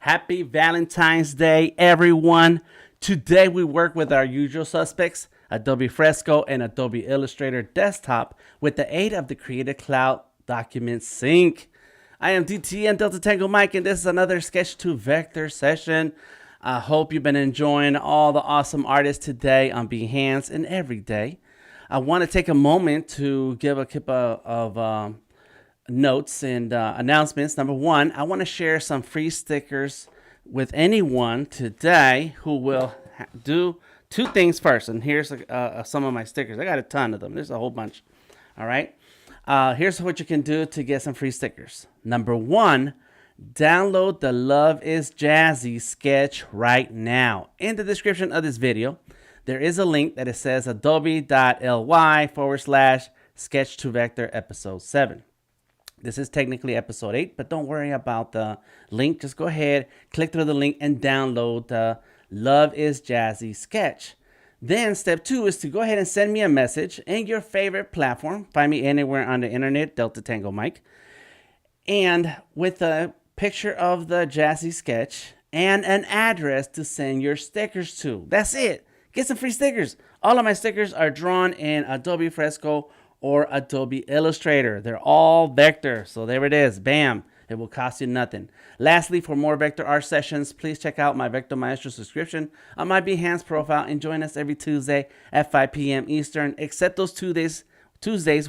Happy Valentine's Day, everyone. Today we work with our usual suspects, Adobe Fresco and Adobe Illustrator Desktop with the aid of the Creative Cloud Document Sync. I am DTM DeltaTangoMike, and this is another Sketch to Vector session. I hope you've been enjoying all the awesome artists today on Behance and every day. I want to take a moment to give a couple of notes and announcements. Number one, I want to share some free stickers with anyone today who will do two things first. And here's some of my stickers. I got a ton of them. There's a whole bunch. All right. Here's what you can do to get some free stickers. Number one, download the Love is Jazzy sketch right now. In the description of this video, there is a link that it says adobe.ly/sketch to vector episode 7. This is technically episode 8, but don't worry about the link. Just go ahead, click through the link, and download the Love is Jazzy sketch. Then step 2 is to go ahead and send me a message in your favorite platform. Find me anywhere on the internet, DeltaTangoMike. And with a picture of the Jazzy sketch and an address to send your stickers to. That's it. Get some free stickers. All of my stickers are drawn in Adobe Fresco or Adobe Illustrator. They're all vector. So there it is. Bam. It will cost you nothing. Lastly, for more vector art sessions, please check out my Vector Maestro subscription on my Behance profile and join us every Tuesday at 5 p.m. Eastern, except those Tuesdays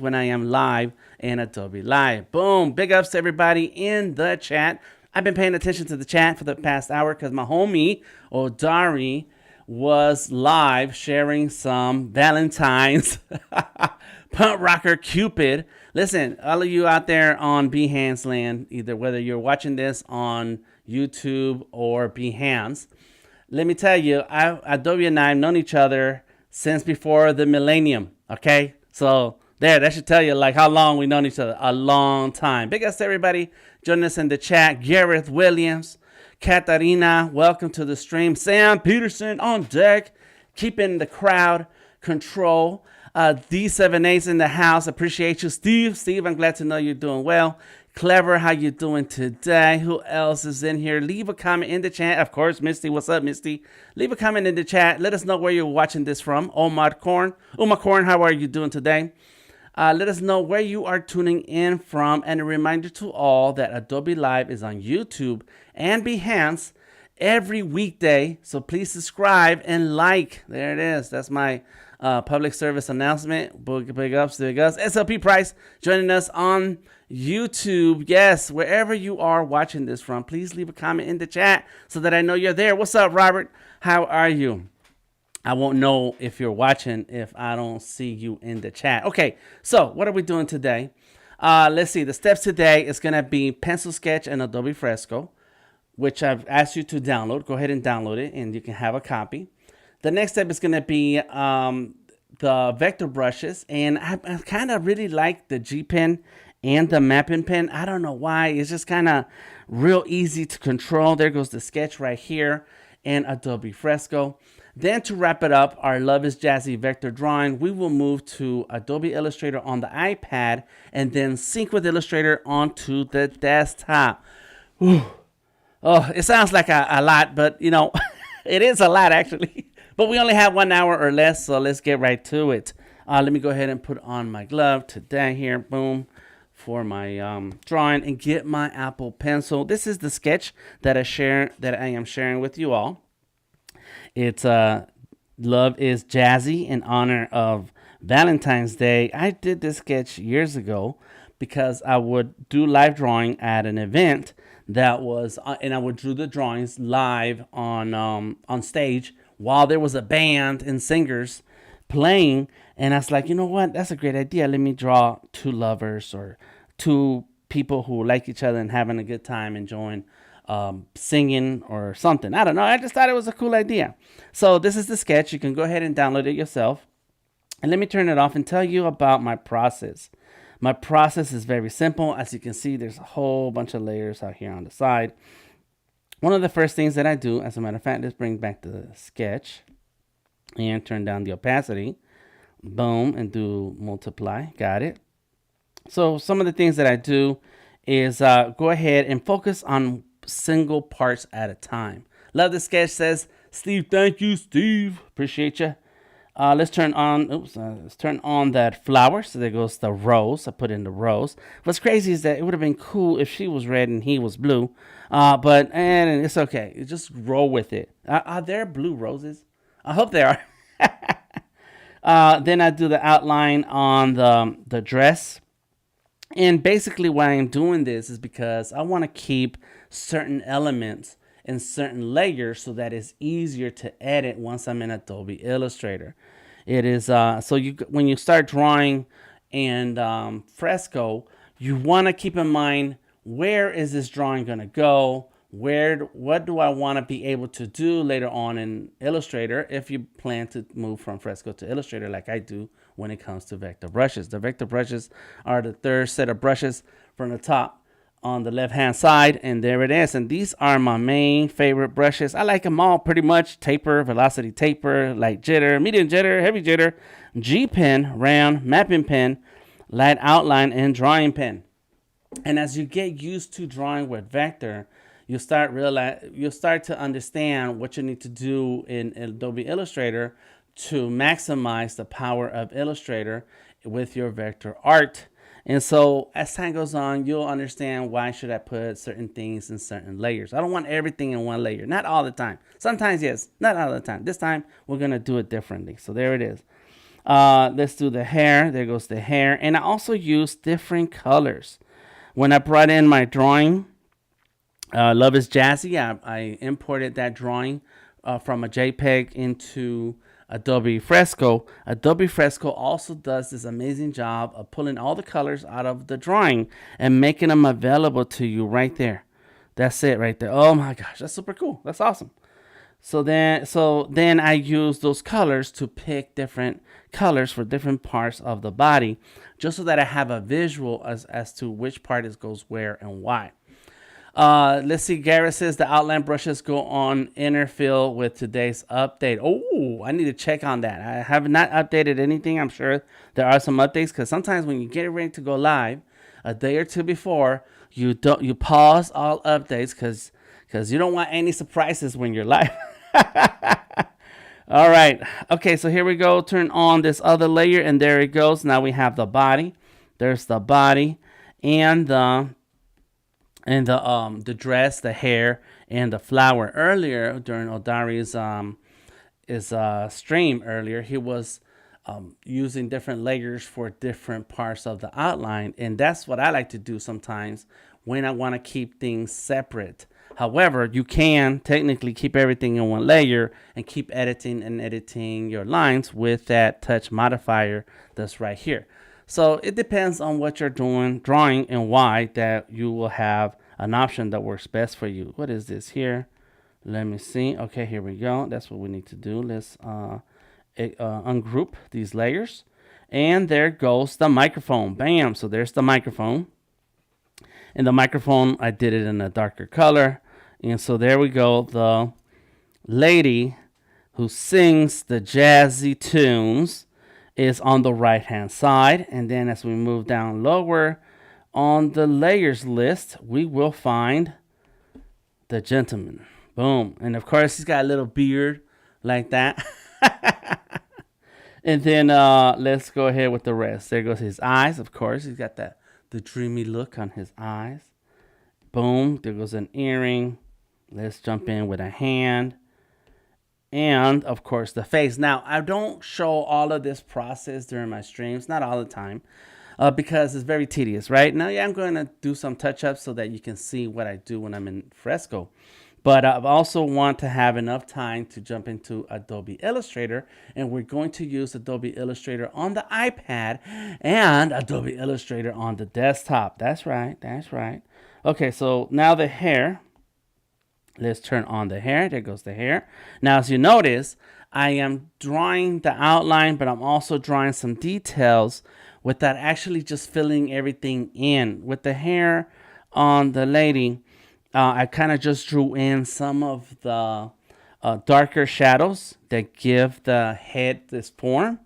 when I am live in Adobe Live. Boom. Big ups to everybody in the chat. I've been paying attention to the chat for the past hour because my homie, Odari, was live sharing some Valentine's Punk Rocker Cupid. Listen, all of you out there on Behance land, either whether you're watching this on YouTube or Behance, let me tell you, Adobe and I have known each other since before the millennium, okay? So that should tell you like how long we've known each other. A long time. Big ups to everybody joining us in the chat. Gareth Williams, Katarina, welcome to the stream. Sam Peterson on deck, keeping the crowd control. D78's in the house. Appreciate you. Steve, I'm glad to know you're doing well. Clever, how you doing today? Who else is in here? Leave a comment in the chat. Of course, Misty. What's up, Misty? Leave a comment in the chat. Let us know where you're watching this from. Omar Korn, how are you doing today? Let us know where you are tuning in from. And a reminder to all that Adobe Live is on YouTube and Behance every weekday. So please subscribe and like. There it is. That's my public service announcement. Big ups. SLP Price joining us on YouTube. Yes, wherever you are watching this from, please leave a comment in the chat so that I know you're there. What's up, Robert? How are you? I won't know if you're watching if I don't see you in the chat. Okay, so what are we doing today? Let's see. The steps today is going to be Pencil Sketch and Adobe Fresco, which I've asked you to download. Go ahead and download it, and you can have a copy. The next step is going to be the vector brushes, and I kind of really like the G pen and the mapping pen. I don't know why. It's just kind of real easy to control. There goes the sketch right here in Adobe Fresco. Then to wrap it up, our Love is Jazzy vector drawing, we will move to Adobe Illustrator on the iPad and then sync with Illustrator onto the desktop. Whew. Oh, it sounds like a lot, but you know, it is a lot actually. But we only have 1 hour or less, so let's get right to it. Let me go ahead and put on my glove today here, boom, for my drawing and get my Apple Pencil. This is the sketch that I am sharing with you all. It's Love is Jazzy in honor of Valentine's Day. I did this sketch years ago because I would do live drawing at an event that was, and I would do the drawings live on stage while there was a band and singers playing. And I was like, you know what? That's a great idea. Let me draw two lovers or two people who like each other and having a good time, enjoying singing or something. I don't know. I just thought it was a cool idea. So this is the sketch. You can go ahead and download it yourself. And let me turn it off and tell you about my process. My process is very simple. As you can see, there's a whole bunch of layers out here on the side. One of the first things that I do, as a matter of fact, let's bring back the sketch and turn down the opacity. Boom, and do multiply. Got it. So some of the things that I do is go ahead and focus on single parts at a time. Love the sketch, says Steve. Thank you, Steve. Appreciate you. Let's turn on. Let's turn on that flower. So there goes the rose. I put in the rose. What's crazy is that it would have been cool if she was red and he was blue. But it's okay. You just roll with it. Are there blue roses? I hope they are. Then I do the outline on the dress. And basically why I'm doing this is because I want to keep certain elements in certain layers so that it's easier to edit once I'm in Adobe Illustrator. It is when you start drawing in Fresco, you want to keep in mind, where is this drawing going to go? What do I want to be able to do later on in Illustrator if you plan to move from Fresco to Illustrator like I do when it comes to vector brushes. The vector brushes are the third set of brushes from the top on the left hand side, and there it is. And these are my main favorite brushes. I like them all pretty much. Taper, velocity taper, light jitter, medium jitter, heavy jitter, G pen, round, mapping pen, light outline, and drawing pen. And as you get used to drawing with vector, you'll start to understand what you need to do in Adobe Illustrator to maximize the power of Illustrator with your vector art. And so as time goes on, you'll understand why should I put certain things in certain layers. I don't want everything in one layer. Not all the time. Sometimes, yes. Not all the time. This time, we're going to do it differently. So there it is. Let's do the hair. There goes the hair. And I also use different colors. When I brought in my drawing, Love is Jazzy, I imported that drawing from a JPEG into Adobe Fresco. Adobe Fresco also does this amazing job of pulling all the colors out of the drawing and making them available to you right there. That's it right there. Oh my gosh, that's super cool. That's awesome. So then I use those colors to pick different colors for different parts of the body, just so that I have a visual as to which part goes where and why. Let's see. Garrett says the outline brushes go on inner fill with today's update. Oh, I need to check on that. I have not updated anything. I'm sure there are some updates, because sometimes when you get ready to go live a day or two before, you pause all updates because you don't want any surprises when you're live. All right. Okay, so here we go. Turn on this other layer, and there it goes. Now we have the body. There's the body and the dress, the hair, and the flower. Earlier during Odari's stream earlier, he was using different layers for different parts of the outline, and that's what I like to do sometimes when I want to keep things separate. However, you can technically keep everything in one layer and keep editing your lines with that touch modifier that's right here. So it depends on what you're drawing, and why that you will have an option that works best for you. What is this here? Let me see. Okay, here we go. That's what we need to do. Let's ungroup these layers. And there goes the microphone. Bam. So there's the microphone. And the microphone, I did it in a darker color. And so there we go. The lady who sings the jazzy tunes is on the right hand side. And then as we move down lower on the layers list, we will find the gentleman. Boom. And of course, he's got a little beard like that. And then let's go ahead with the rest. There goes his eyes. Of course, he's got the dreamy look on his eyes. Boom. There goes an earring. Let's jump in with a hand. And, of course, the face. Now, I don't show all of this process during my streams. Not all the time. Because it's very tedious, right? Now, yeah, I'm going to do some touch-ups so that you can see what I do when I'm in Fresco. But I also want to have enough time to jump into Adobe Illustrator. And we're going to use Adobe Illustrator on the iPad and Adobe Illustrator on the desktop. That's right. That's right. Okay, so now the hair. Let's turn on the hair. There goes the hair. Now, as you notice, I am drawing the outline, but I'm also drawing some details without actually just filling everything in. With the hair on the lady, I kind of just drew in some of the darker shadows that give the head this form.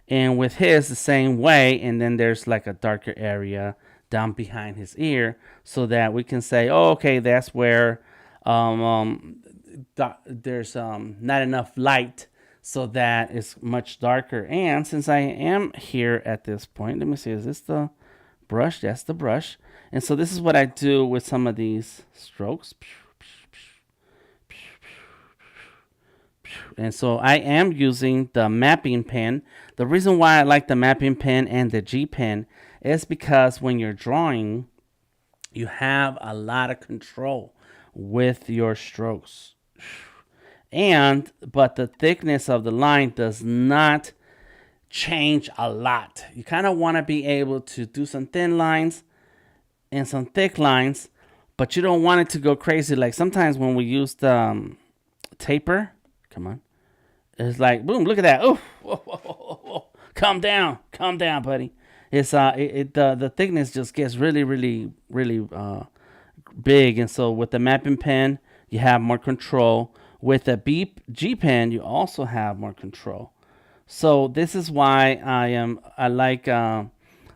And with his, the same way. And then there's like a darker area down behind his ear, so that we can say, oh, okay, that's where there's not enough light, so that it's much darker. And since I am here at this point, let me see, is this the brush? That's the brush. And so this is what I do with some of these strokes. And so I am using the mapping pen. The reason why I like the mapping pen and the G pen is because when you're drawing, you have a lot of control with your strokes. But the thickness of the line does not change a lot. You kind of want to be able to do some thin lines and some thick lines, but you don't want it to go crazy. Like sometimes when we use the taper, come on, it's like boom, look at that. Oh, whoa, whoa, whoa, whoa. Calm down, buddy. It's the thickness just gets really big, and so with the mapping pen you have more control. With the G pen you also have more control. So this is why I like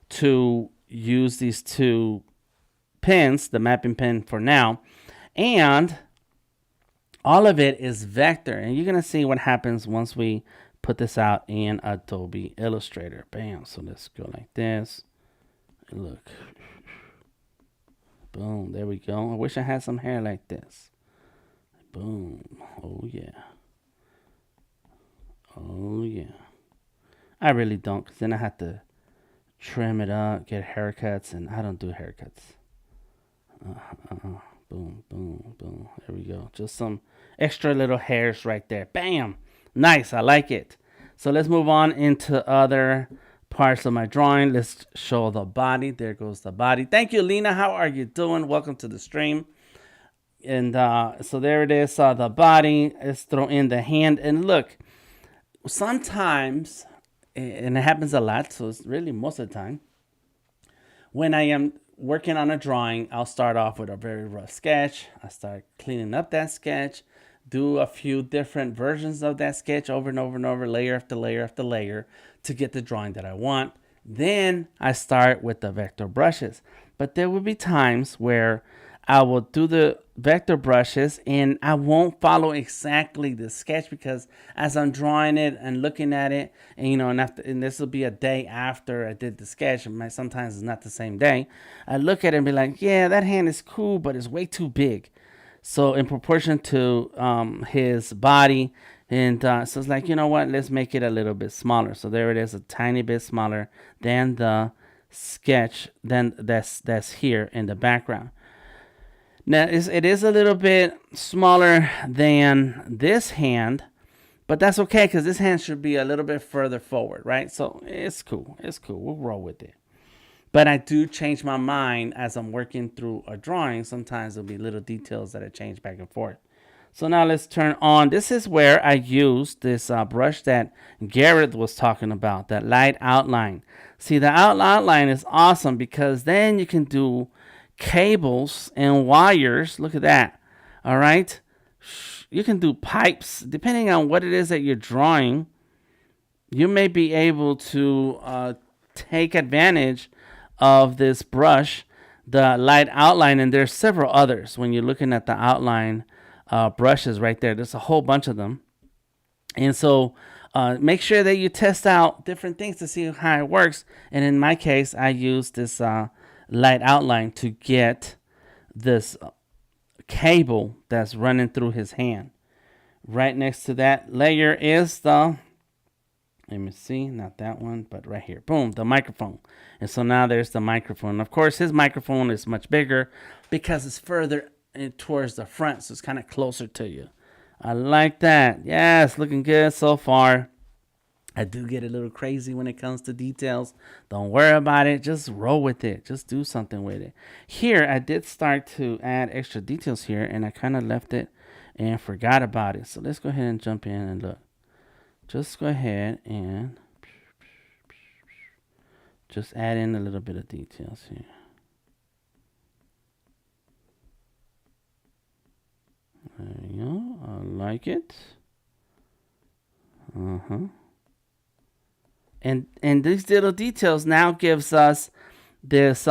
to use these two pens, the mapping pen for now, and all of it is vector, and you're gonna see what happens once we put this out in Adobe Illustrator. Bam. So let's go like this. Look. Boom. There we go. I wish I had some hair like this. Boom. Oh yeah. Oh yeah. I really don't, because then I have to trim it up, get haircuts, and I don't do haircuts. Boom, boom, boom. There we go. Just some extra little hairs right there. Bam. Nice. I like it. So let's move on into other parts of my drawing. Let's show the body. There goes the body. Thank you, Lena. How are you doing? Welcome to the stream. And so there it is. The body. Let's throw in the hand. And look, sometimes, and it happens a lot, so it's really most of the time, when I am working on a drawing, I'll start off with a very rough sketch. I start cleaning up that sketch, do a few different versions of that sketch over and over and over, layer after layer after layer, to get the drawing that I want. Then I start with the vector brushes. But there will be times where I will do the vector brushes and I won't follow exactly the sketch, because as I'm drawing it and looking at it, and and this will be a day after I did the sketch, and sometimes it's not the same day, I look at it and be like, yeah, that hand is cool, but it's way too big. So in proportion to his body, and so it's like, you know what, let's make it a little bit smaller. So there it is, a tiny bit smaller than the sketch that's here in the background. Now, it is a little bit smaller than this hand, but that's okay, because this hand should be a little bit further forward, right? So it's cool. It's cool. We'll roll with it. But I do change my mind as I'm working through a drawing. Sometimes there'll be little details that I change back and forth. So now let's turn on. This is where I use this brush that Garrett was talking about, that light outline. See, the outline is awesome, because then you can do cables and wires. Look at that. All right. You can do pipes. Depending on what it is that you're drawing, you may be able to take advantage of this brush, the light outline. And there's several others. When you're looking at the outline brushes right there, there's a whole bunch of them. And so make sure that you test out different things to see how it works. And in my case, I use this light outline to get this cable that's running through his hand. Right next to that layer is the, let me see, not that one, but right here, boom, the microphone. And so now there's the microphone. Of course, his microphone is much bigger because it's further towards the front, so it's kind of closer to you. I like that. Yes, looking good so far. I do get a little crazy when it comes to details. Don't worry about it. Just roll with it. Just do something with it. Here, I did start to add extra details here, and I kind of left it and forgot about it. So let's go ahead and jump in and look. Just go ahead and just add in a little bit of details here. There you go. I like it. And these little details now gives us this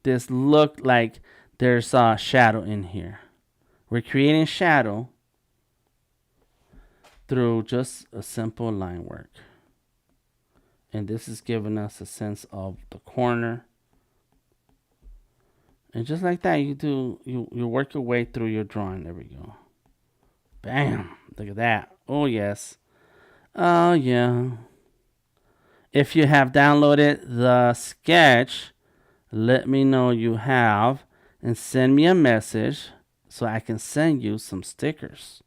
this look like there's a shadow in here, We're creating shadow through just a simple line work. And this is giving us a sense of the corner. And just like that, you work your way through your drawing. There we go. Bam. Look at that. Oh, yes. Oh, yeah. If you have downloaded the sketch, let me know you have and send me a message so I can send you some stickers.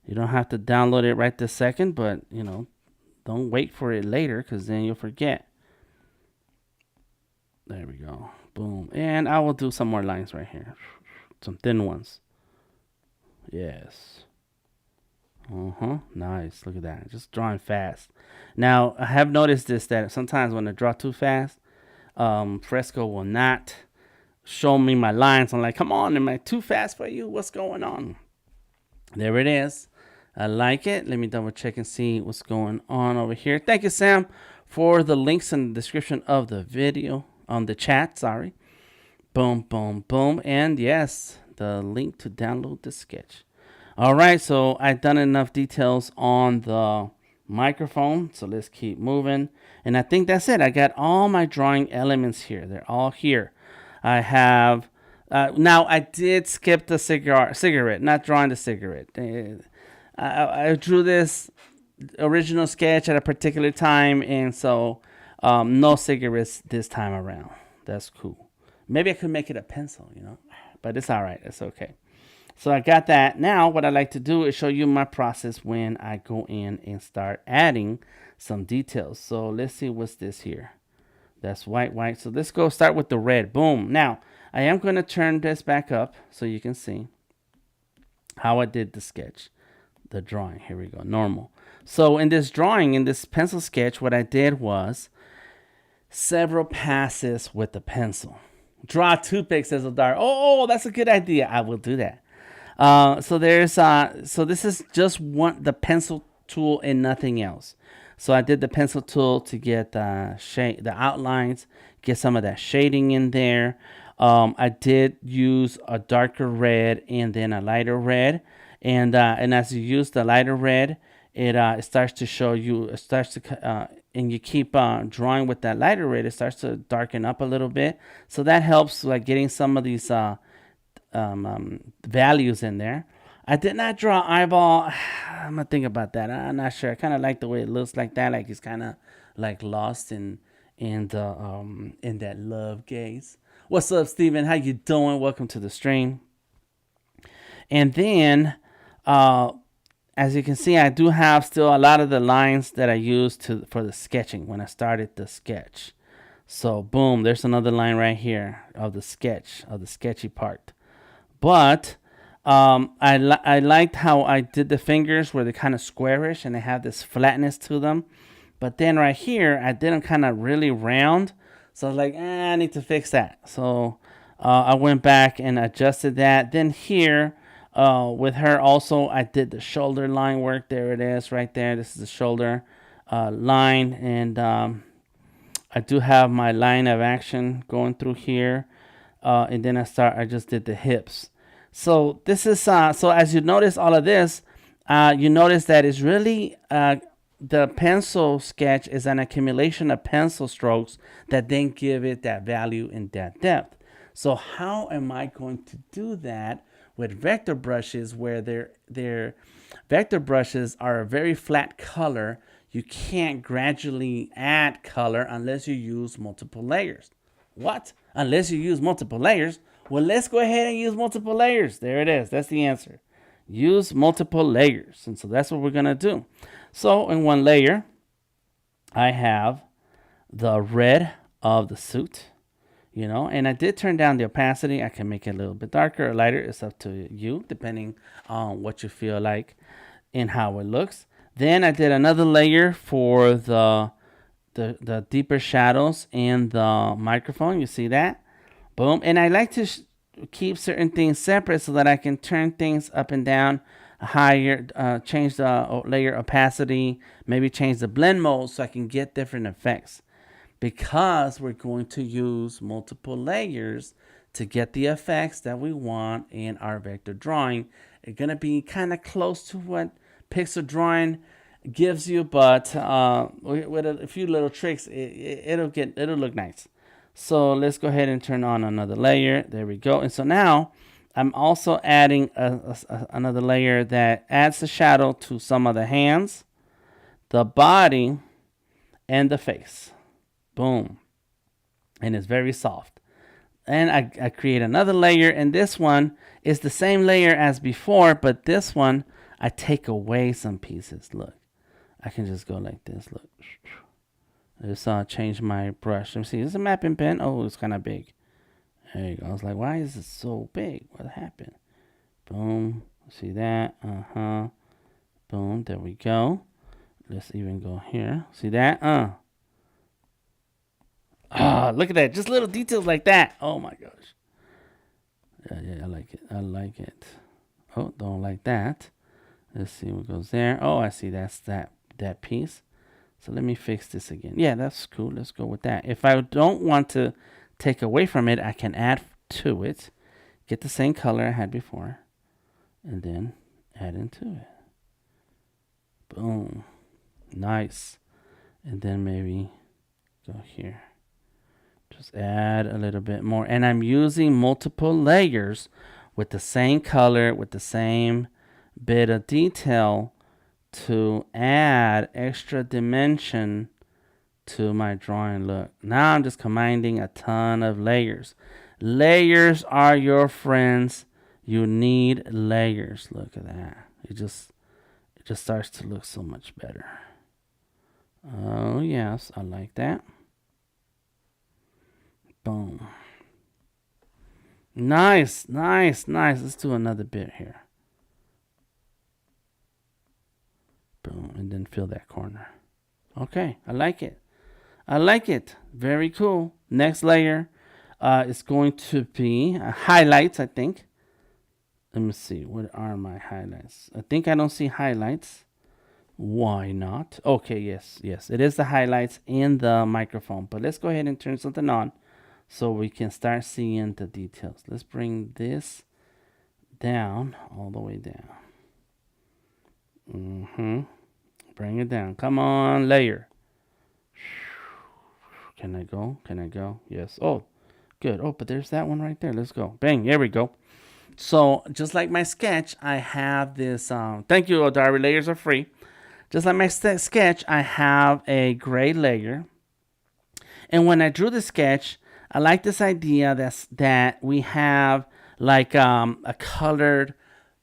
You don't have to download it right this second, but, don't wait for it later because then you'll forget. There we go. Boom. And I will do some more lines right here. Some thin ones. Yes. Nice. Look at that. Just drawing fast. Now, I have noticed this, that sometimes when I draw too fast, Fresco will not show me my lines. I'm like, come on, am I too fast for you? What's going on? There it is. I like it. Let me double check and see what's going on over here. Thank you, Sam, for the links in the description of the video, on the chat, sorry. Boom, boom, boom. And yes, the link to download the sketch. All right, so I've done enough details on the microphone, so let's keep moving. And I think that's it. I got all my drawing elements here. They're all here. I have, now I did skip the cigarette, not drawing the cigarette. I drew this original sketch at a particular time, and so no cigarettes this time around. That's cool. Maybe I could make it a pencil, but it's all right. It's okay. So I got that. Now what I like to do is show you my process when I go in and start adding some details. So let's see what's this here. That's white. So let's go start with the red. Boom. Now I am going to turn this back up so you can see how I did the sketch. The drawing. Here we go. Normal. So in this drawing, in this pencil sketch, what I did was several passes with the pencil. Draw toothpicks as a dart. Oh, that's a good idea. I will do that. So this is just the pencil tool and nothing else. So I did the pencil tool to get the outlines, get some of that shading in there. I did use a darker red and then a lighter red. And as you use the lighter red, it starts to show you, and you keep drawing with that lighter red, it starts to darken up a little bit. So that helps like getting some of these values in there. I did not draw eyeball. I'm gonna think about that. I'm not sure. I kind of like the way it looks like that. Like he's kind of like lost in that love gaze. What's up, Steven? How you doing? Welcome to the stream. And then, as you can see, I do have still a lot of the lines that I used for the sketching when I started the sketch. So boom, there's another line right here of the sketch, of the sketchy part. But I liked how I did the fingers where they're kind of squarish and they have this flatness to them. But then right here, I did them kind of really round. So I was like, I need to fix that. So I went back and adjusted that. Then here, with her also, I did the shoulder line work. There it is right there. This is the shoulder line. And I do have my line of action going through here. And then I just did the hips. So this is, so as you notice all of this, you notice that it's really, the pencil sketch is an accumulation of pencil strokes that then give it that value and that depth. So how am I going to do that with vector brushes where their vector brushes are a very flat color? You can't gradually add color unless you use multiple layers. What? Unless you use multiple layers? Well, let's go ahead and use multiple layers. There it is. That's the answer. Use multiple layers. And so that's what we're going to do. So in one layer, I have the red of the suit, and I did turn down the opacity. I can make it a little bit darker or lighter. It's up to you, depending on what you feel like and how it looks. Then I did another layer for the deeper shadows and the microphone. You see that? Boom. And I like to keep certain things separate so that I can turn things up and down, higher, change the layer opacity, maybe change the blend mode so I can get different effects. Because we're going to use multiple layers to get the effects that we want in our vector drawing. It's going to be kind of close to what pixel drawing gives you, but with a few little tricks, it'll look nice. So let's go ahead and turn on another layer. There we go. And so now I'm also adding another layer that adds the shadow to some of the hands, the body, and the face. Boom. And it's very soft. And I create another layer, and this one is the same layer as before, but this one I take away some pieces. Look, I can just go like this. Look, let's change my brush. Let me see. This is a mapping pen. Oh, it's kind of big. There you go. I was like, why is it so big? What happened? Boom. See that? Boom. There we go. Let's even go here. See that? Look at that. Just little details like that. Oh my gosh. Yeah, I like it. I like it. Oh, don't like that. Let's see what goes there. Oh, I see. That's that piece. So let me fix this again. Yeah, that's cool. Let's go with that. If I don't want to take away from it, I can add to it. Get the same color I had before. And then add into it. Boom. Nice. And then maybe go here. Just add a little bit more. And I'm using multiple layers with the same color, with the same bit of detail to add extra dimension to my drawing. Look, now I'm just combining a ton of layers. Layers are your friends. You need layers. Look at that. It just starts to look so much better. Oh yes, I like that. Boom. Nice, nice, nice. Let's do another bit here. Boom, and then fill that corner. Okay, I like it. I like it. Very cool. Next layer is going to be highlights, I think. Let me see. What are my highlights? I think I don't see highlights. Why not? Okay, yes. It is the highlights in the microphone. But let's go ahead and turn something on so we can start seeing the details. Let's bring this down, all the way down. Bring it down. Come on, layer. Can I go? Can I go? Yes. Oh, good. Oh, but there's that one right there. Let's go. Bang. There we go. So just like my sketch, I have this. Thank you, Adobe. Layers are free. Just like my sketch, I have a gray layer. And when I drew the sketch, I like this idea that we have like a colored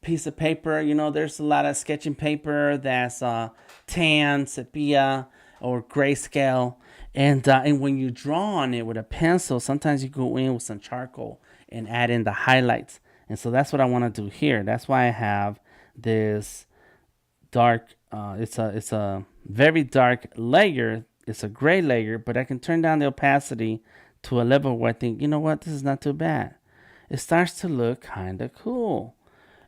piece of paper. You know, there's a lot of sketching paper that's tan, sepia, or grayscale. And when you draw on it with a pencil, sometimes you go in with some charcoal and add in the highlights. And so that's what I want to do here. That's why I have this dark, it's a very dark layer. It's a gray layer, but I can turn down the opacity to a level where I think, you know what, this is not too bad. It starts to look kind of cool.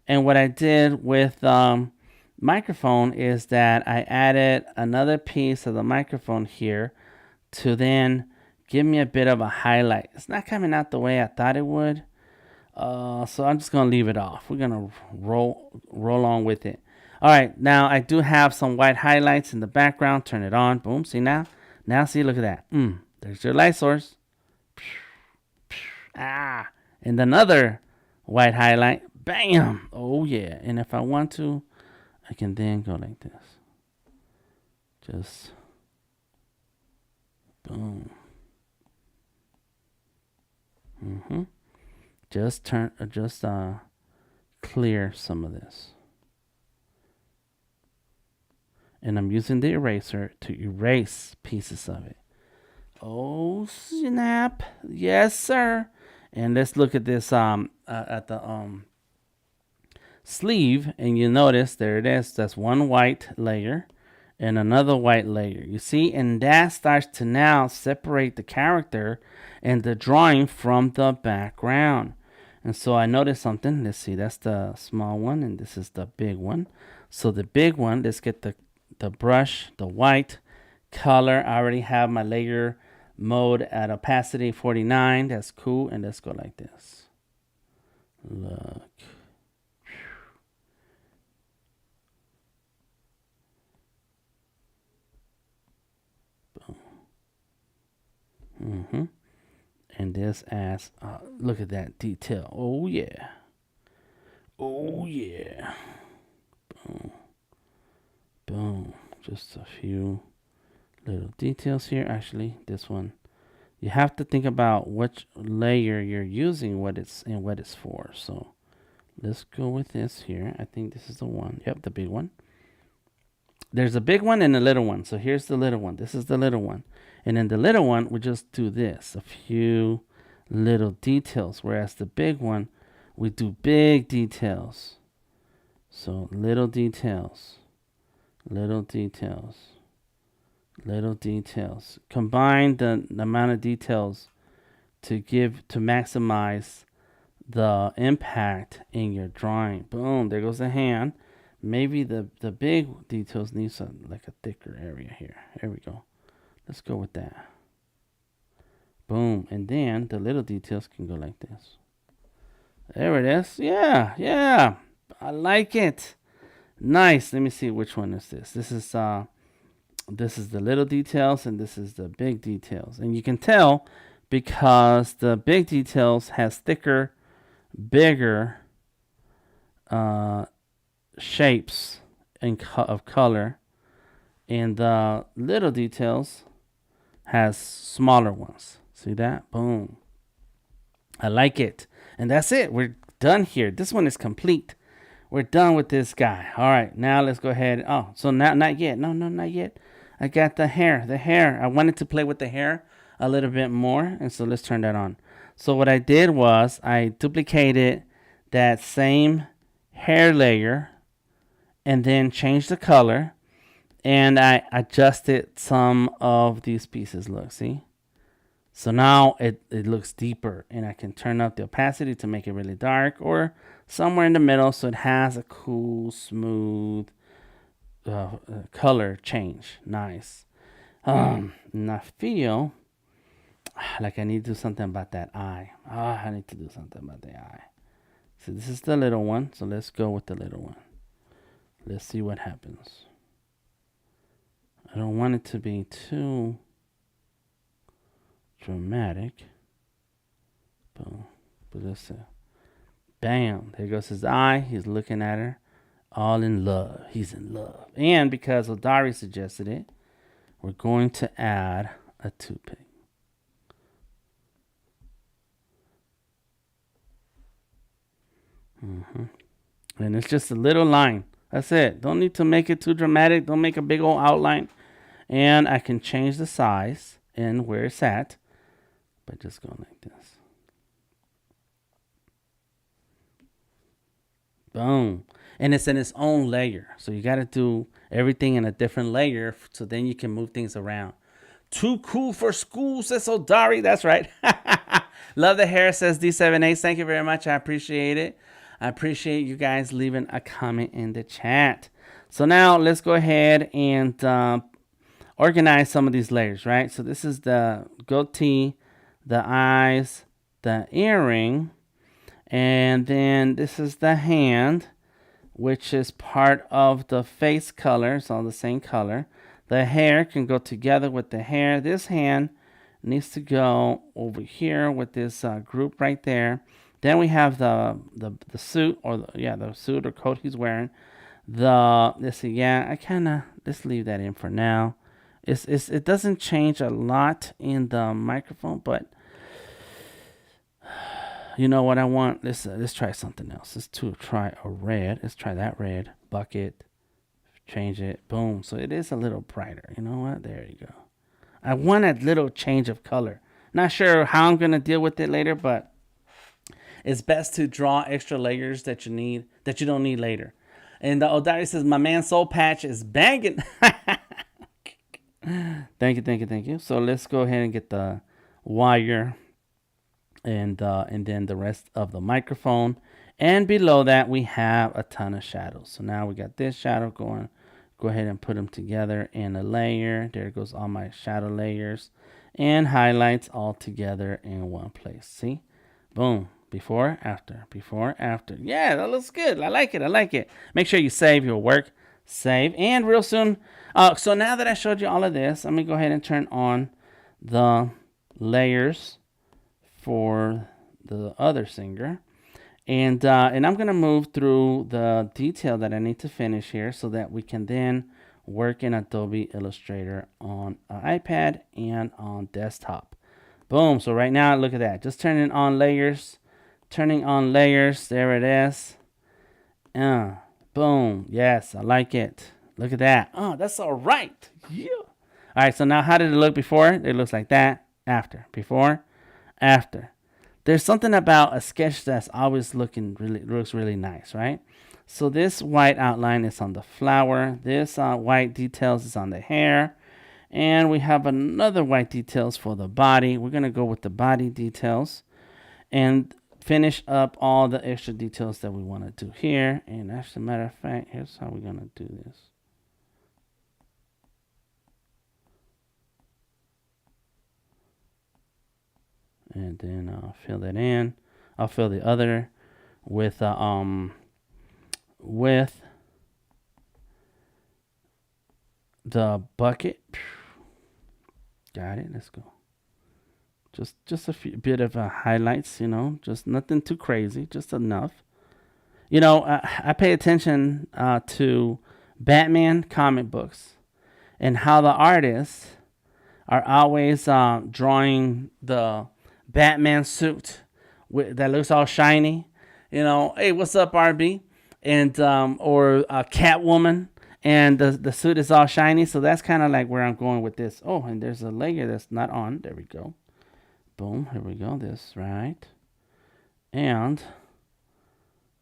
And what I did with microphone is that I added another piece of the microphone here to then give me a bit of a highlight. It's not coming out the way I thought it would. So I'm just going to leave it off. We're going to roll on with it. All right, now I do have some white highlights in the background. Turn it on. Boom. See now? Now see, look at that. There's your light source. And another white highlight. Bam. Oh, yeah. And if I want to, I can then go like this. Just boom. Just clear some of this. And I'm using the eraser to erase pieces of it. Oh, snap. Yes, sir. And let's look at this at the sleeve, and you notice there it is. That's one white layer and another white layer. You see, and that starts to now separate the character and the drawing from the background. And so I noticed something. Let's see, that's the small one, and this is the big one. So the big one, let's get the brush, the white color. I already have my layer mode at opacity 49. That's cool. And let's go like this. Look. Boom. And this adds, look at that detail. Oh yeah. Oh yeah. Boom. Boom. Just a few little details here. Actually, this one, you have to think about which layer you're using, what it's for. So let's go with this here. I think this is the one. Yep, the big one. There's a big one and a little one. So here's the little one. This is the little one. And then the little one, we just do this, a few little details. Whereas the big one, we do big details. So little details, little details, little details. Combine the amount of details to maximize the impact in your drawing. Boom, there goes the hand. Maybe the big details need some, like a thicker area here. There we go. Let's go with that. Boom. And then the little details can go like this. There it is. Yeah, yeah. I like it. Nice. Let me see which one is this. This is the little details and this is the big details. And you can tell because the big details has thicker, bigger shapes of color, and the little details has smaller ones. See that? Boom. I like it. And that's it. We're done here. This one is complete. We're done with this guy. All right, now let's go ahead. Oh, so now, not yet. No, not yet. I got the hair. I wanted to play with the hair a little bit more, and so let's turn that on. So what I did was I duplicated that same hair layer and then changed the color, and I adjusted some of these pieces. Look, see? So now it looks deeper, and I can turn up the opacity to make it really dark or somewhere in the middle so it has a cool, smooth color change. Nice. And I feel like I need to do something about that eye. I need to do something about the eye. So this is the little one, so let's go with the little one. Let's see what happens. I don't want it to be too dramatic. Boom. But let's see. Bam. There goes his eye. He's looking at her. All in love. He's in love. And because Odari suggested it, we're going to add a toothpick. And it's just a little line. That's it. Don't need to make it too dramatic. Don't make a big old outline. And I can change the size and where it's at by just going like this. Boom. And it's in its own layer. So you got to do everything in a different layer so then you can move things around. Too cool for school, says Odari. That's right. Love the hair, says D78. Thank you very much. I appreciate it. I appreciate you guys leaving a comment in the chat. So now let's go ahead and organize some of these layers, right? So this is the goatee, the eyes, the earring, and then this is the hand, which is part of the face color. It's all the same color. The hair can go together with the hair. This hand needs to go over here with this group right there. Then we have the suit or the suit or coat he's wearing. Let's see, let's leave that in for now. It doesn't change a lot in the microphone, but you know what I want? Let's try something else. Let's try a red. Let's try that red bucket. Change it. Boom. So it is a little brighter. You know what? There you go. I want a little change of color. Not sure how I'm gonna deal with it later, but it's best to draw extra layers that you don't need later. And the Odari says, my man Soul Patch is banging. Thank you. So let's go ahead and get the wire and then the rest of the microphone. And below that, we have a ton of shadows. So now we got this shadow going. Go ahead and put them together in a layer. There goes all my shadow layers. and highlights all together in one place. See? Boom. Before, after, before, after. Yeah, that looks good. I like it. I like it. Make sure you save your work. Save. And real soon. So now that I showed you all of this, let me go ahead and turn on the layers for the other singer. And I'm going to move through the detail that I need to finish here so that we can then work in Adobe Illustrator on an iPad and on desktop. Boom. So right now, look at that. Just turning on layers. Turning on layers. There it is. Boom. Yes, I like it. Look at that. Oh, that's all right. Yeah. All right, so now how did it look before? It looks like that. After. Before. After. There's something about a sketch that's always looks really nice, right? So this white outline is on the flower. This white details is on the hair. And we have another white details for the body. We're going to go with the body details and finish up all the extra details that we want to do here. And as a matter of fact, here's how we're going to do this. And then I'll fill that in. I'll fill the other with the bucket. Got it. Let's go. Just a few bit of highlights, you know, just nothing too crazy, just enough. You know, I pay attention to Batman comic books and how the artists are always drawing the Batman suit that looks all shiny. You know, hey, what's up, RB? And or Catwoman, and the suit is all shiny. So that's kind of like where I'm going with this. Oh, and there's a layer that's not on. There we go. Boom. Here we go. This right. And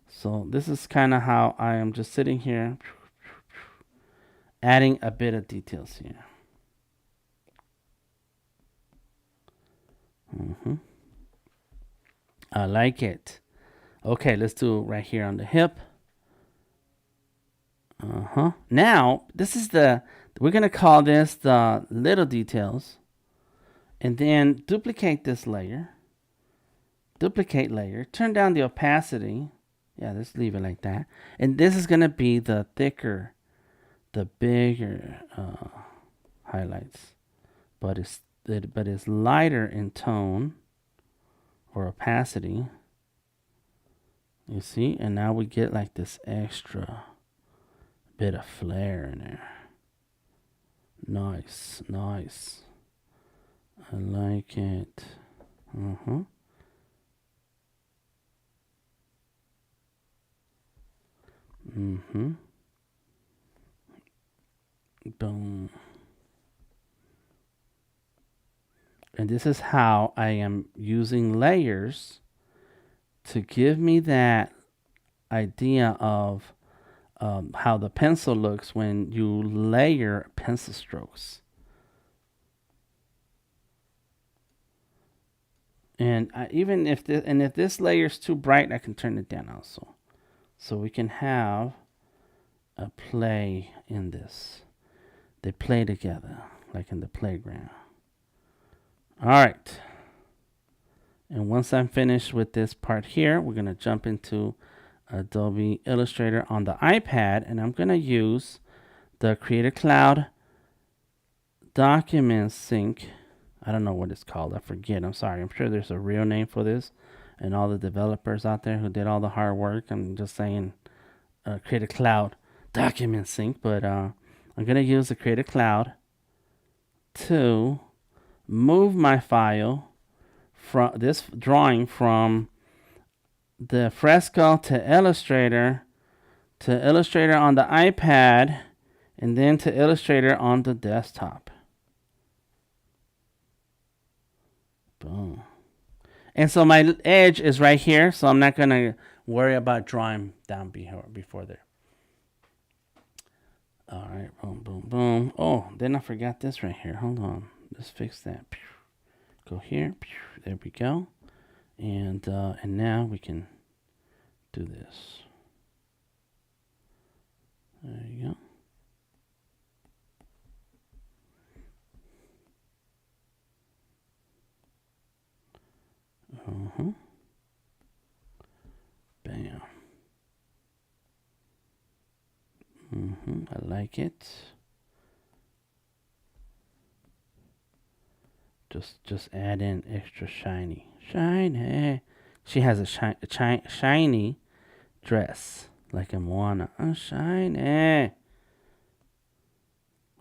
so this is kind of how I am just sitting here, adding a bit of details here. I like it. Okay, let's do it right here on the hip. Now, this is we're going to call this the little details. And then duplicate this layer. Duplicate layer. Turn down the opacity. Yeah, let's leave it like that. And this is going to be the thicker, the bigger highlights. But it's lighter in tone or opacity. You see? And now we get like this extra bit of flair in there. Nice, nice. I like it. Boom. And this is how I am using layers to give me that idea of how the pencil looks when you layer pencil strokes. And even if this layer is too bright, I can turn it down also. So we can have a play in this. They play together, like in the playground. All right. And once I'm finished with this part here, we're going to jump into Adobe Illustrator on the iPad, and I'm going to use the Creative Cloud Document Sync. I don't know what it's called. I forget. I'm sorry. I'm sure there's a real name for this, and all the developers out there who did all the hard work. I'm just saying Creative Cloud Document Sync, but I'm going to use the Creative Cloud to move my file from this drawing from the Fresco to Illustrator on the iPad, and then to Illustrator on the desktop. Boom. And so my edge is right here, so I'm not going to worry about drawing down before there. All right, boom, boom, boom. Oh, then I forgot this right here. Hold on. Let's fix that. Go here. There we go. And now we can do this. There you go. Bam. I like it. Just add in extra shiny. Shiny. She has a shiny dress. Like a Moana. I'm shiny.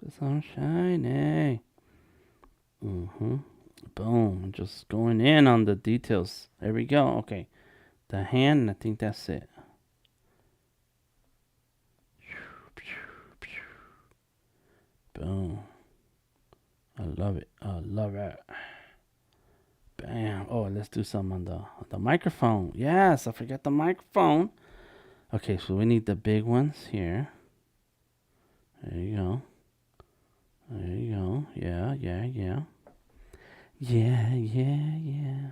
Cause I'm shiny. Boom. Just going in on the details. There we go. Okay. The hand, I think that's it. Boom. I love it. I love it. Bam. Oh, let's do some on the microphone. Yes, I forgot the microphone. Okay, so we need the big ones here. There you go. There you go. Yeah. Yeah.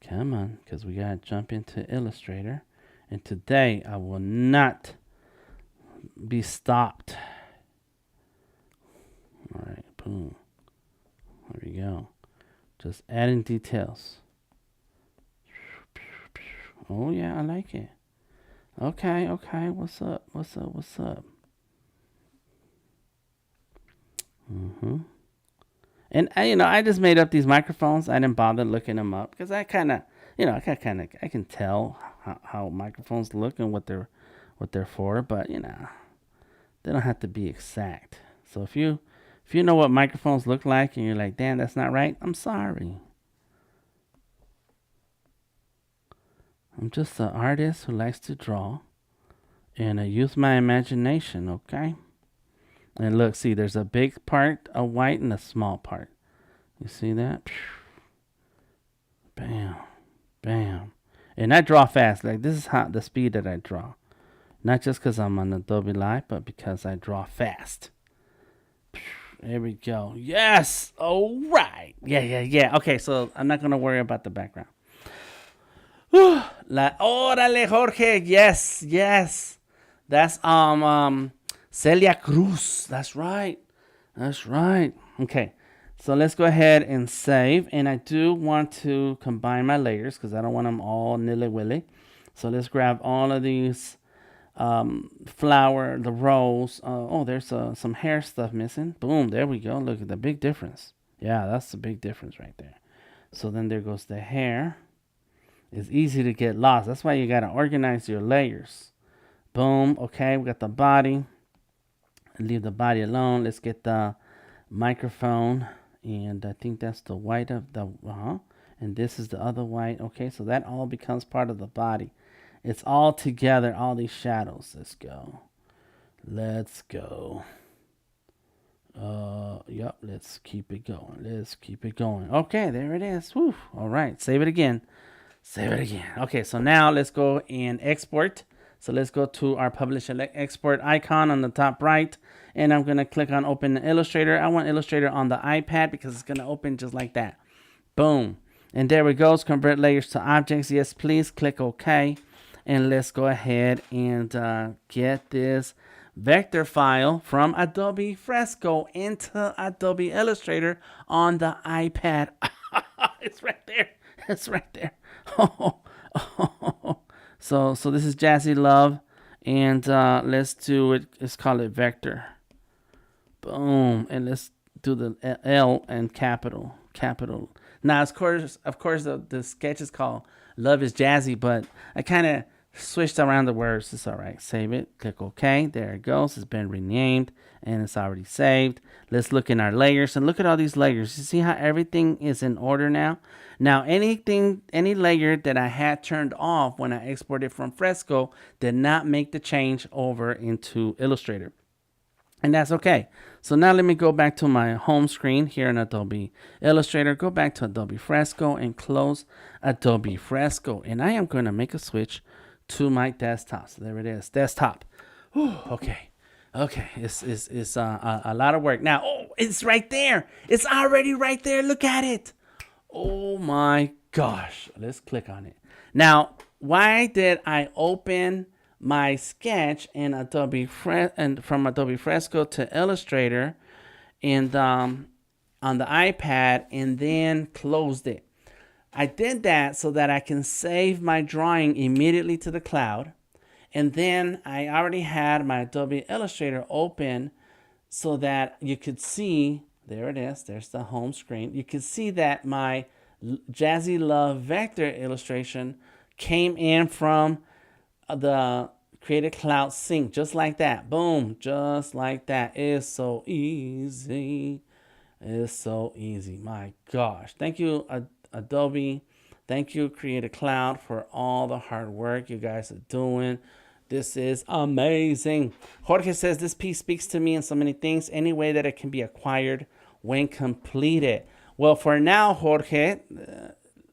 Come on, because we got to jump into Illustrator. And today, I will not be stopped. All right, boom. There we go. Just adding details. Oh, yeah, I like it. Okay. What's up? And I just made up these microphones. I didn't bother looking them up because I kind of, I can tell how microphones look and what they're for. But they don't have to be exact. So if you know what microphones look like and you're like, damn, that's not right, I'm sorry. I'm just an artist who likes to draw, and I use my imagination. Okay. And look, see, there's a big part of white and a small part. You see that? Bam. And I draw fast. Like, this is the speed that I draw. Not just because I'm on Adobe Live, but because I draw fast. There we go. Yes. All right. Yeah. Okay, so I'm not going to worry about the background. Órale, Jorge. Yes. That's Celia Cruz. That's right. Okay, so let's go ahead and save. And I do want to combine my layers because I don't want them all nilly-willy. So let's grab all of these flower, the rose. There's some hair stuff missing. Boom, there we go. Look at the big difference. Yeah, that's the big difference right there. So then there goes the hair. It's easy to get lost. That's why you got to organize your layers. Boom. Okay, we got the body. Leave the body alone. Let's get the microphone, and I think that's the white of the and this is the other white. Okay, so that all becomes part of the body. It's all together, all these shadows. Let's go. Yep, let's keep it going. Okay, there it is. Woo. All right, save it again. Okay, so now let's go and export. So let's go to our publish and export icon on the top right. And I'm going to click on open Illustrator. I want Illustrator on the iPad because it's going to open just like that. Boom. And there we go. Convert layers to objects. Yes, please. Click OK. And let's go ahead and get this vector file from Adobe Fresco into Adobe Illustrator on the iPad. It's right there. So this is Jazzy Love, and let's do it. Let's call it vector. Boom, and let's do the L and capital. Now, of course, the sketch is called Love is Jazzy, but I kind of switched around the words. It's all right. Save it. Click OK. There it goes. It's been renamed, and it's already saved. Let's look in our layers, and look at all these layers. You see how everything is in order now? Now, any layer that I had turned off when I exported from Fresco did not make the change over into Illustrator. And that's okay. So now let me go back to my home screen here in Adobe Illustrator. Go back to Adobe Fresco and close Adobe Fresco. And I am going to make a switch to my desktop. So there it is, desktop. Whew, okay. It's a lot of work. Now, it's right there. It's already right there. Look at it. Oh my gosh. Let's click on it. Now, why did I open my sketch in from Adobe Fresco to Illustrator and on the iPad and then closed it? I did that so that I can save my drawing immediately to the cloud. And then I already had my Adobe Illustrator open so that you could see, there it is, there's the home screen. You could see that my Jazzy Love vector illustration came in from the Creative Cloud sync, just like that. Boom, just like that. It's so easy. It's so easy. My gosh. Thank you, Adobe. Thank you, Creative Cloud, for all the hard work you guys are doing. This is amazing. Jorge says this piece speaks to me in so many things, any way that it can be acquired when completed. Well, for now, Jorge,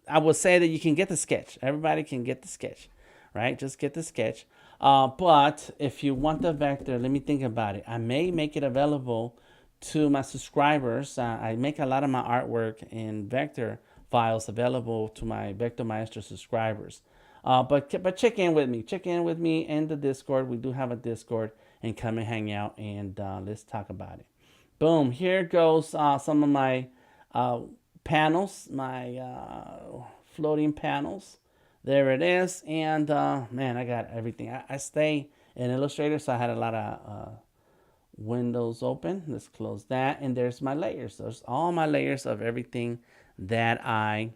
I will say that you can get the sketch. Everybody can get the sketch, right? Just get the sketch. But if you want the vector, let me think about it. I may make it available to my subscribers. I make a lot of my artwork in vector files available to my Vector Maestro subscribers. But check in with me. Check in with me in the Discord. We do have a Discord, and come and hang out, and let's talk about it. Boom. Here goes some of my panels, my floating panels. There it is. And man, I got everything. I stay in Illustrator, so I had a lot of windows open. Let's close that. And there's my layers. There's all my layers of everything that I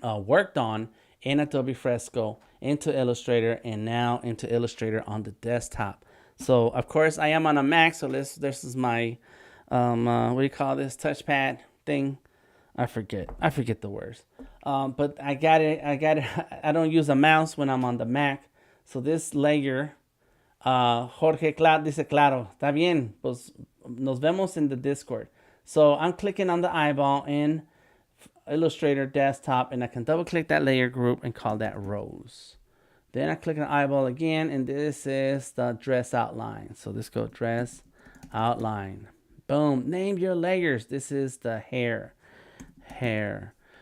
worked on in Adobe Fresco, into Illustrator, and now into Illustrator on the desktop. So of course I am on a Mac, so this is my what do you call this touchpad thing? I forget the words. But I got it. I don't use a mouse when I'm on the Mac. So this layer, Jorge dice claro, está bien, pues nos vemos in the Discord. So I'm clicking on the eyeball in Illustrator desktop, and I can double click that layer group and call that rows. Then I click on the eyeball again, and this is the dress outline. So let's go dress outline. Boom. Name your layers. This is the hair.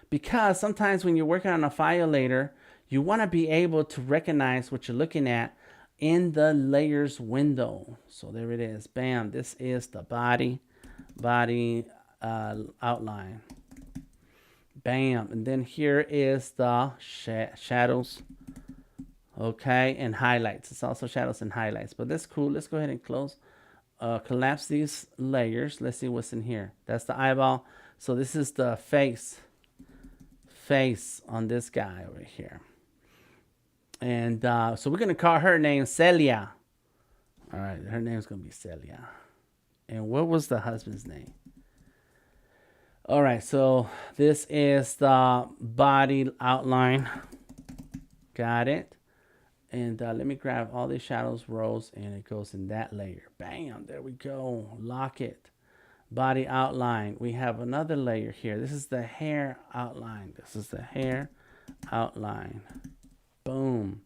Because sometimes when you're working on a file later, you want to be able to recognize what you're looking at in the layers window. So there it is. Bam. This is the body outline. Bam. And then here is the shadows. Okay. And highlights. It's also shadows and highlights. But that's cool. Let's go ahead and collapse these layers. Let's see what's in here. That's the eyeball. So this is the face on this guy over here. And so we're going to call her name Celia. All right. Her name's going to be Celia. And what was the husband's name? All right, so this is the body outline. Got it. And let me grab all these shadows, rows, and it goes in that layer. Bam, there we go. Lock it. Body outline. We have another layer here. This is the hair outline. Boom.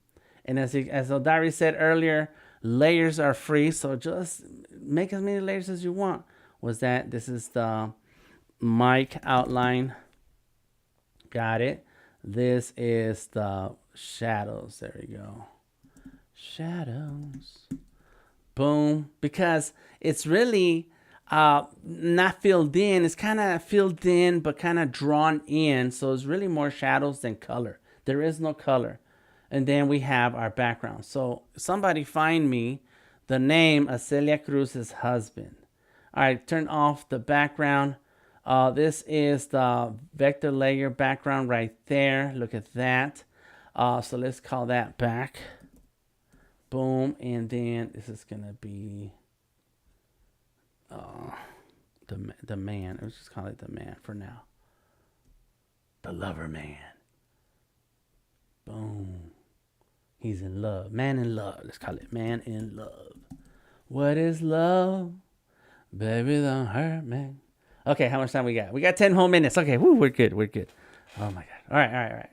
And as Odari said earlier, layers are free, so just make as many layers as you want. This is the mic outline. Got it. This is the shadows. There we go. Shadows. Boom. Because it's really not filled in. It's kind of filled in, but kind of drawn in. So it's really more shadows than color. There is no color. And then we have our background. So somebody find me the name of Celia Cruz's husband. All right, turn off the background. This is the vector layer background right there. Look at that. So let's call that back. Boom. And then this is going to be the man. Let's just call it the man for now. The lover man. Boom. He's in love. Man in love. Let's call it man in love. What is love? Baby, don't hurt me. Okay, how much time we got? We got 10 whole minutes. Okay, woo, we're good. Oh my God. All right.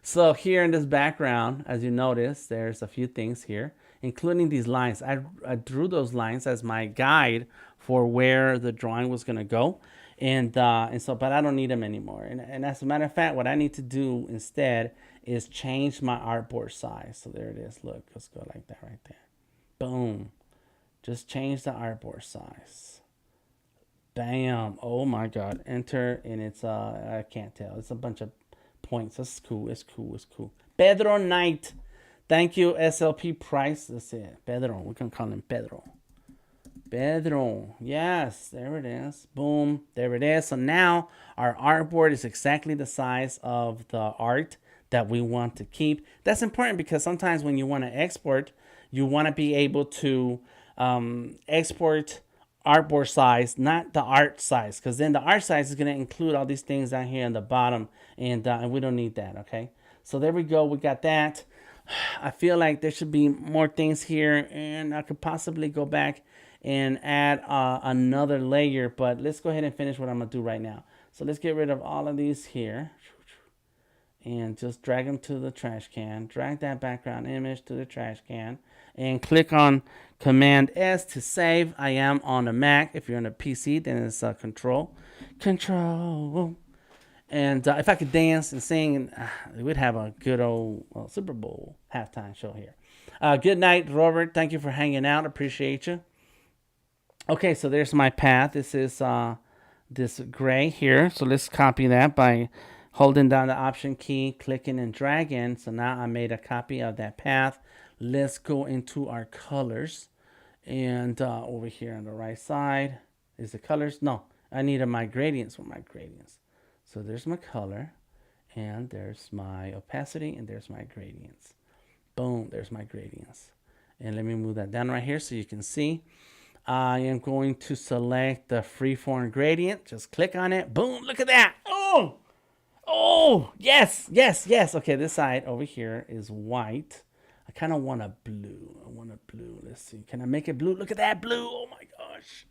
So here in this background, as you notice, there's a few things here, including these lines. I drew those lines as my guide for where the drawing was gonna go. And so, but I don't need them anymore. And as a matter of fact, what I need to do instead is change my artboard size. So there it is. Look, let's go like that right there. Boom. Just change the artboard size. Bam. Oh my God. Enter, and it's I can't tell. It's a bunch of points. That's cool. It's cool. It's cool. Pedro Knight. Thank you, SLP Price. That's it. Pedro. We can call him Pedro. Pedro. Yes, there it is. Boom. There it is. So now our artboard is exactly the size of the art that we want to keep. That's important because sometimes when you want to export, you want to be able to export artboard size, not the art size, because then the art size is going to include all these things down here in the bottom, and we don't need that. Okay, so there we go. We got that. I feel like there should be more things here, and I could possibly go back and add another layer, but let's go ahead and finish what I'm gonna do right now. So let's get rid of all of these here and just drag them to the trash can. Drag that background image to the trash can and click on Command S to save. I am on a Mac. If you're on a PC, then it's Control. And if I could dance and sing, we'd have a good old Super Bowl halftime show here. Good night, Robert. Thank you for hanging out. Appreciate you. Okay, so there's my path. This is this gray here. So let's copy that by holding down the Option key, clicking and dragging. So now I made a copy of that path. Let's go into our colors. And over here on the right side is the colors. No, I needed my gradients for my gradients. So there's my color, and there's my opacity, and there's my gradients. Boom, there's my gradients. And let me move that down right here so you can see. I am going to select the freeform gradient. Just click on it. Boom, look at that. Oh, oh, yes, yes, yes. Okay, this side over here is white. I kind of want a blue. I want a blue. Let's see. Can I make it blue? Look at that blue. Oh, my gosh.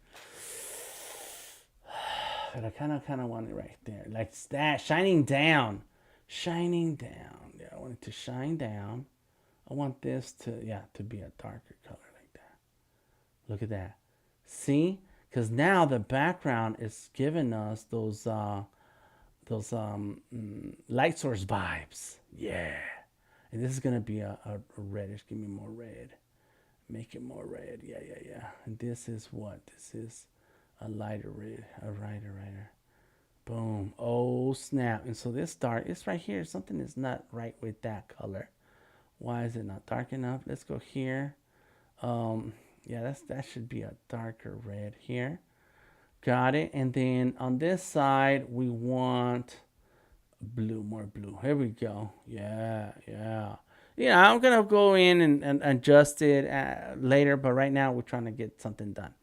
But I kind of want it right there. Like that. Shining down. Shining down. Yeah, I want it to shine down. I want this to, yeah, to be a darker color like that. Look at that. See? Because now the background is giving us those light source vibes. Yeah. And this is going to be a reddish. Give me more red. Make it more red. Yeah, yeah, yeah. And this is what? This is a lighter red. A lighter. Boom. Oh, snap. And so this dark, it's right here. Something is not right with that color. Why is it not dark enough? Let's go here. Yeah, that should be a darker red here. Got it. And then on this side, we want blue, more blue. Here we go. Yeah, yeah. Yeah, I'm going to go in and adjust it later, but right now we're trying to get something done.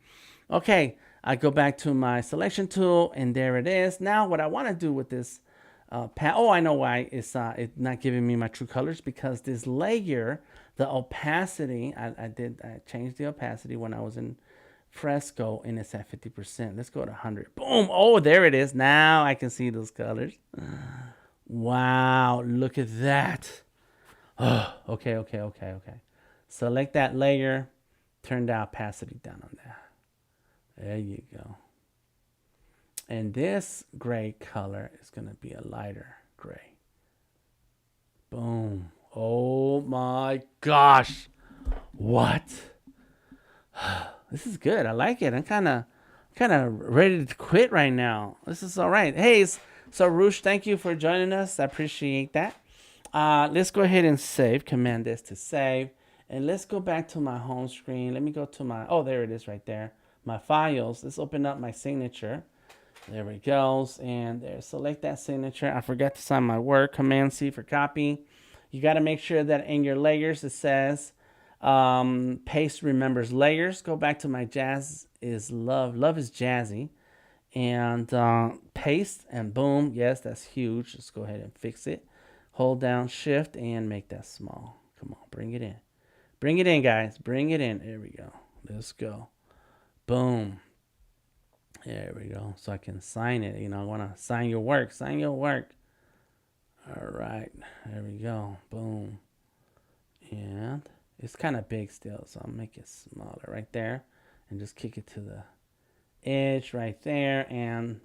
Okay, I go back to my selection tool, and there it is. Now what I want to do with this oh, I know why it's not giving me my true colors, because this layer, the opacity, I changed the opacity when I was in Fresco, and it's at 50%. Let's go to 100. Boom. Oh, there it is. Now I can see those colors. Wow, look at that. Oh, okay. Select that layer, turn the opacity down on that. There you go. And this gray color is going to be a lighter gray. Boom. Oh my gosh. What? This is good. I like it. I'm kind of ready to quit right now. This is all right. Hey, so Roosh, thank you for joining us. I appreciate that. Let's go ahead and save. Command S to save. And let's go back to my home screen. Let me go to my, oh, there it is right there. My files. Let's open up my signature. There it goes. And there, select that signature. I forgot to sign my word. Command C for copy. You got to make sure that in your layers it says paste remembers layers. Go back to my Jazz is love. Love is Jazzy. And paste, and boom. Yes, that's huge. Let's go ahead and fix it. Hold down shift and make that small. Come on, bring it in. Bring it in, guys. Bring it in. There we go. Let's go. Boom. There we go. So I can sign it. You know, I want to sign your work. Sign your work. All right. There we go. Boom. And it's kind of big still, so I'll make it smaller right there. And just kick it to the edge right there. And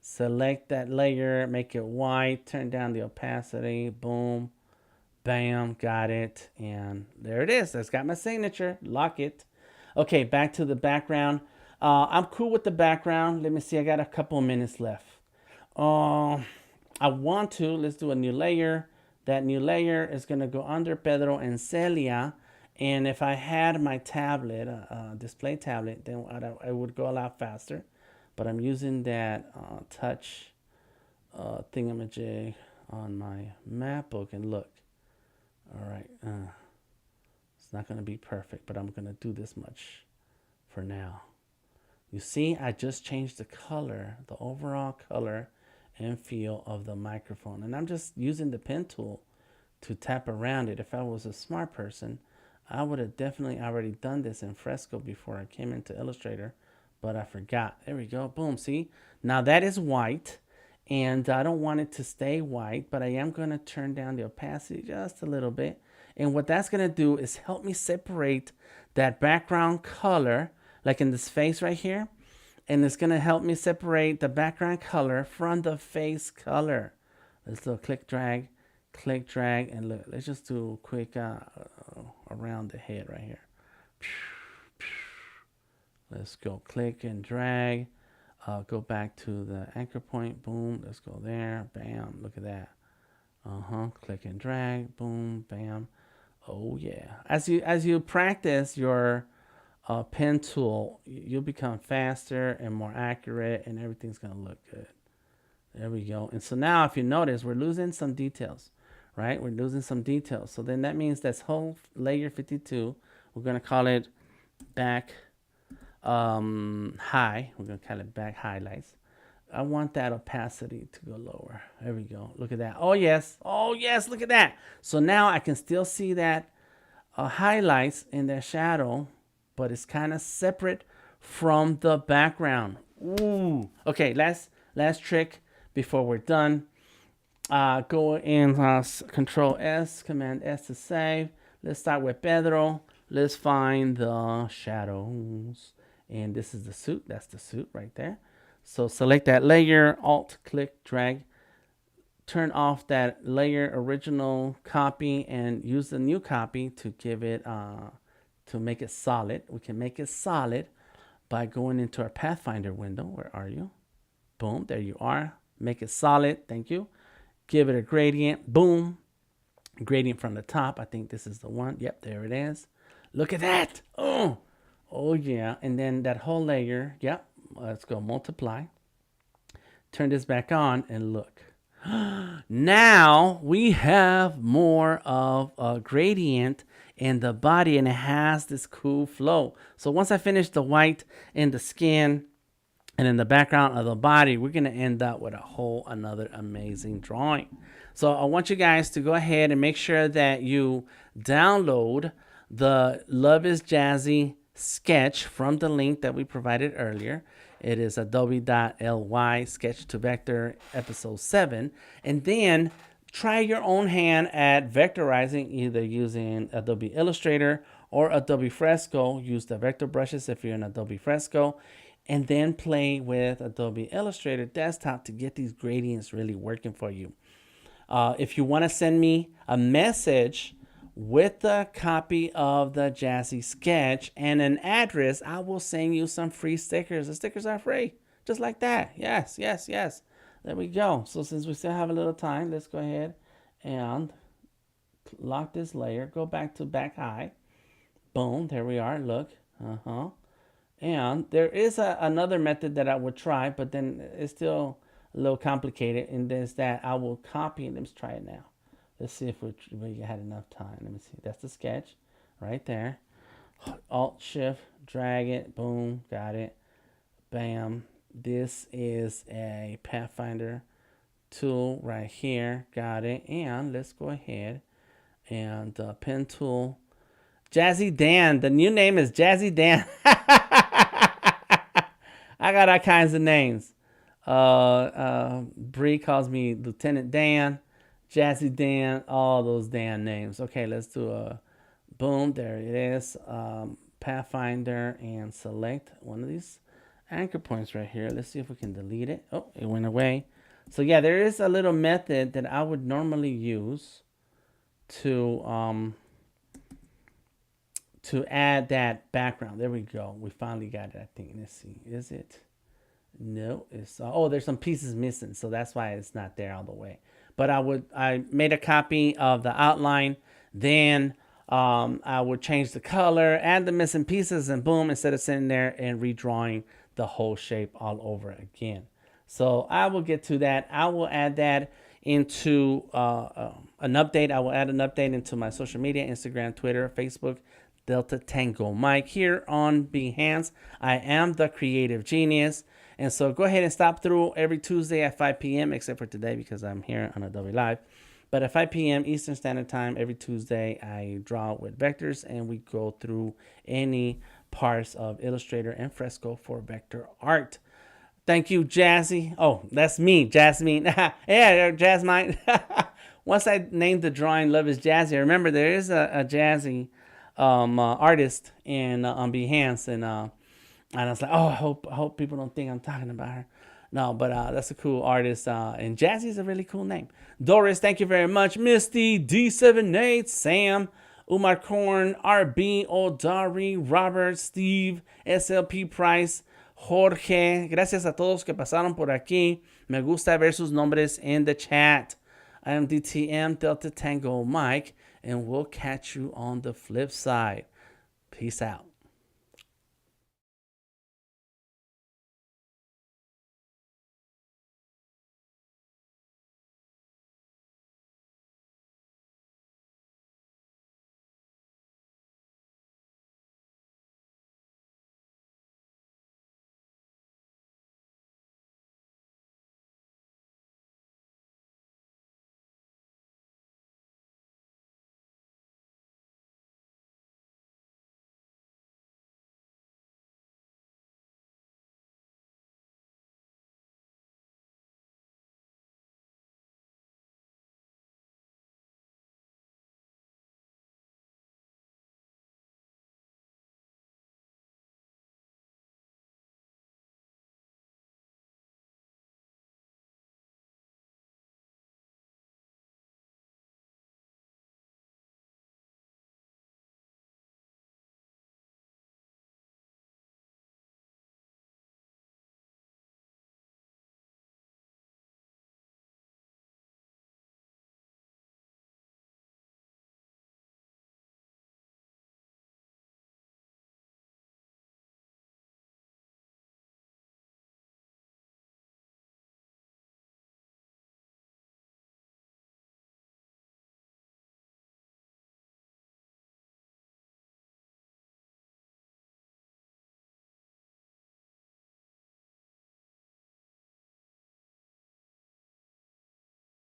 select that layer. Make it white. Turn down the opacity. Boom. Bam. Got it. And there it is. That's got my signature. Lock it. Okay, back to the background. I'm cool with the background. Let me see. I got a couple of minutes left. I want to. Let's do a new layer. That new layer is going to go under Pedro and Celia. And if I had my tablet, display tablet, then I would go a lot faster. But I'm using that touch thingamajig on my MacBook. And look. All right. It's not going to be perfect, but I'm going to do this much for now. You see, I just changed the color, the overall color and feel of the microphone. And I'm just using the pen tool to tap around it. If I was a smart person, I would have definitely already done this in Fresco before I came into Illustrator, but I forgot. There we go. Boom. See, now that is white, and I don't want it to stay white, but I am going to turn down the opacity just a little bit. And what that's going to do is help me separate that background color, like in this face right here. And it's going to help me separate the background color from the face color. Let's do a click, drag, and look. Let's just do a quick around the head right here. Let's go click and drag. Go back to the anchor point. Boom. Let's go there. Bam. Look at that. Click and drag. Boom. Bam. Oh yeah. As you practice your pen tool, you'll become faster and more accurate, and everything's gonna look good. There we go. And so now, if you notice, we're losing some details, right? We're losing some details. So then that means this whole layer 52, we're gonna call it back high. We're gonna call it back highlights. I want that opacity to go lower. There we go. Look at that. Oh yes. Oh yes. Look at that. So now I can still see that highlights in their shadow, but it's kind of separate from the background. Ooh. Okay. Last trick before we're done. Go in Control S, Command S to save. Let's start with Pedro. Let's find the shadows, and this is the suit. That's the suit right there. So select that layer, Alt, click, drag, turn off that layer original copy, and use the new copy to give it, to make it solid. We can make it solid by going into our Pathfinder window. Where are you? Boom, there you are. Make it solid, thank you. Give it a gradient, boom. Gradient from the top, I think this is the one. Yep, there it is. Look at that, oh yeah. And then that whole layer, yep. Let's go multiply. Turn this back on and look. Now we have more of a gradient in the body, and it has this cool flow. So once I finish the white in the skin and in the background of the body, we're going to end up with a whole another amazing drawing. So I want you guys to go ahead and make sure that you download the Love is Jazzy sketch from the link that we provided earlier. It is adobe.ly sketch to vector episode 7. And then try your own hand at vectorizing, either using Adobe Illustrator or Adobe Fresco. Use the vector brushes if you're in Adobe Fresco. And then play with Adobe Illustrator desktop to get these gradients really working for you. If you want to send me a message with the copy of the Jazzy sketch and an address, I will send you some free stickers. The stickers are free, just like that. Yes. There we go. So since we still have a little time, let's go ahead and lock this layer. Go back to back high. Boom, there we are. Look. And there is another method that I would try, but then it's still a little complicated. And there's that I will copy. Let's try it now. Let's see if we had enough time. Let me see. That's the sketch right there. Alt Shift, drag it. Boom, got it. Bam. This is a Pathfinder tool right here. Got it. And let's go ahead and pen tool. Jazzy Dan. The new name is Jazzy Dan. I got all kinds of names. Bree calls me Lieutenant Dan. Jazzy Dan, all those Dan names. Okay, let's do a boom. There it is. Pathfinder, and select one of these anchor points right here. Let's see if we can delete it. Oh, it went away. So yeah, there is a little method that I would normally use to to add that background. There we go. We finally got it, I think. Let's see. Is it? No, it's oh, there's some pieces missing, so that's why it's not there all the way. But I made a copy of the outline, then I would change the color, add the missing pieces, and boom, instead of sitting there and redrawing the whole shape all over again. So I will get to that. I will add that into an update. I will add an update into my social media, Instagram, Twitter, Facebook, DeltaTangoMike here on Behance. I am the creative genius. And so go ahead and stop through every Tuesday at 5 p.m., except for today because I'm here on Adobe Live. But at 5 p.m. Eastern Standard Time, every Tuesday, I draw with vectors and we go through any parts of Illustrator and Fresco for vector art. Thank you, Jazzy. Oh, that's me, Jasmine. Yeah, Jasmine. Once I named the drawing Love is Jazzy, I remember there is a Jazzy artist on Behance, and I was like, oh, I hope people don't think I'm talking about her. No, but that's a cool artist, and Jazzy is a really cool name. Doris, thank you very much. Misty, D78, Sam, Umar Korn, RB, Odari, Robert, Steve, SLP Price, Jorge. Gracias a todos que pasaron por aquí. Me gusta ver sus nombres in the chat. I am DTM, Delta Tango Mike, and we'll catch you on the flip side. Peace out.